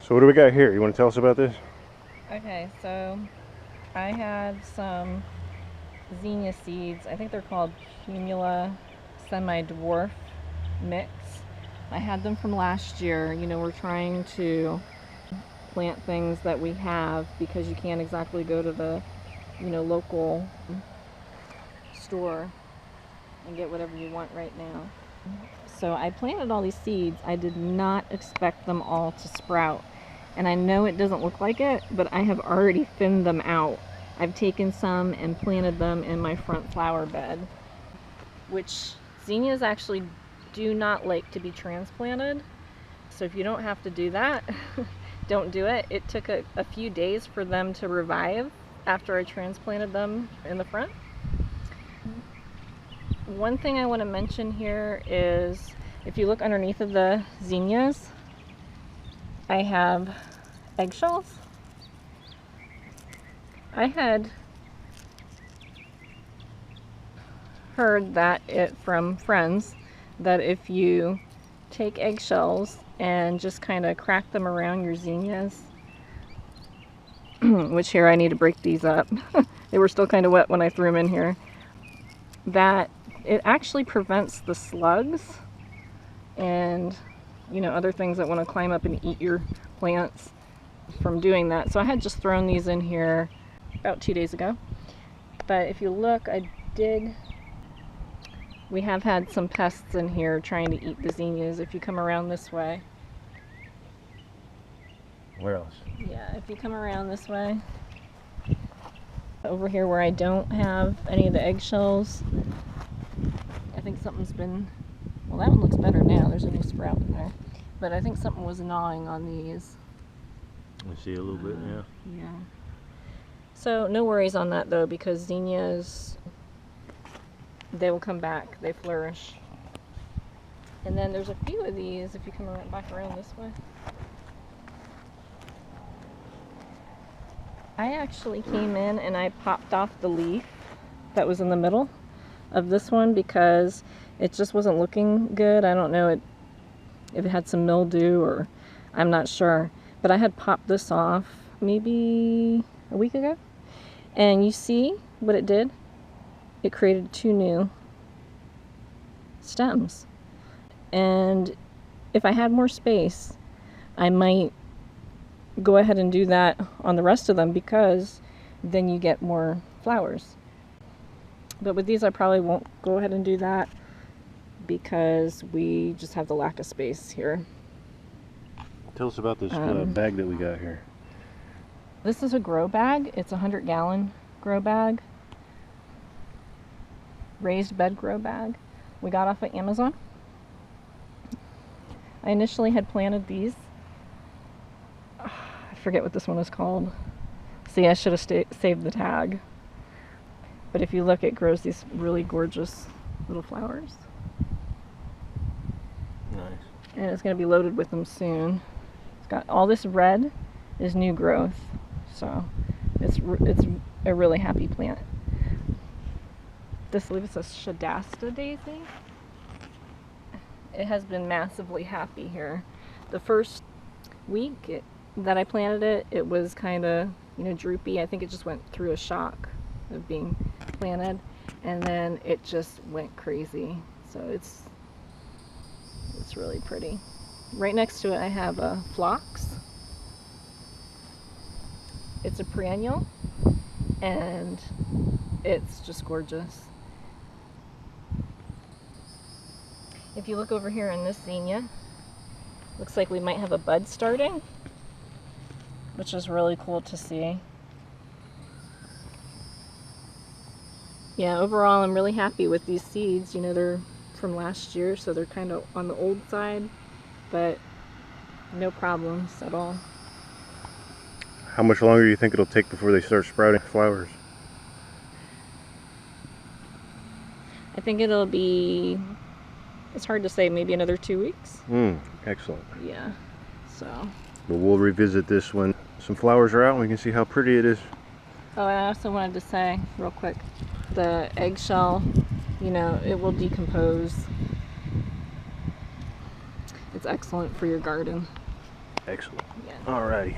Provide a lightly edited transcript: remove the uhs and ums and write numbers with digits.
So what do we got here? You want to tell us about this? Okay, so I had some zinnia seeds. I think they're called Cumula Semi-Dwarf Mix. I had them from last year. You know, we're trying to plant things that we have because you can't exactly go to the, local store and get whatever you want right now. So I planted all these seeds. I did not expect them all to sprout. And I know it doesn't look like it, but I have already thinned them out. I've taken some and planted them in my front flower bed, which zinnias actually do not like to be transplanted. So if you don't have to do that, don't do it. It took a few days for them to revive after I transplanted them in the front. One thing I want to mention here is if you look underneath of the zinnias, I have eggshells. I had heard that from friends that if you take eggshells and just kind of crack them around your zinnias, which here I need to break these up. They were still kind of wet when I threw them in here. That it actually prevents the slugs and other things that want to climb up and eat your plants from doing that. So I had just thrown these in here about 2 days ago. But if you look, we have had some pests in here trying to eat the zinnias. If you come around this way. Where else? Yeah, if you come around this way. Over here where I don't have any of the eggshells, I think something's been, well, that one looks better now. There's a new sprout in there. But I think something was gnawing on these. I see a little bit, yeah. Yeah. So no worries on that though, because zinnias, they will come back. They flourish. And then there's a few of these if you come back around this way. I actually came in and I popped off the leaf that was in the middle of this one because it just wasn't looking good. I don't know if it had some mildew or I'm not sure. But I had popped this off maybe a week ago. And you see what it did? It created 2 new stems. And if I had more space, I might go ahead and do that on the rest of them because then you get more flowers. But with these I probably won't go ahead and do that because we just have the lack of space here. Tell us about this bag that we got here. This is a grow bag. It's a 100-gallon grow bag. Raised bed grow bag. We got off of Amazon. I initially had planted these. I forget what this one is called. See, I should have saved the tag. But if you look, it grows these really gorgeous little flowers. Nice. And it's going to be loaded with them soon. It's got all this red is new growth. So it's a really happy plant. This, I believe it's a Shadasta daisy. It has been massively happy here. The first week that I planted it, it was kind of, droopy. I think it just went through a shock of being planted, and then it just went crazy. So it's really pretty. Right next to it I have a phlox. It's a perennial and it's just gorgeous. If you look over here in this zinnia, looks like we might have a bud starting, which is really cool to see. Yeah, overall I'm really happy with these seeds. They're from last year, so they're kind of on the old side, but no problems at all. How much longer do you think it'll take before they start sprouting flowers? I think it'll be, it's hard to say, maybe another 2 weeks. Excellent. Yeah, so. But we'll revisit this when some flowers are out and we can see how pretty it is. Oh, and I also wanted to say real quick, the eggshell, it will decompose. It's excellent for your garden. Excellent. Yeah. Alrighty.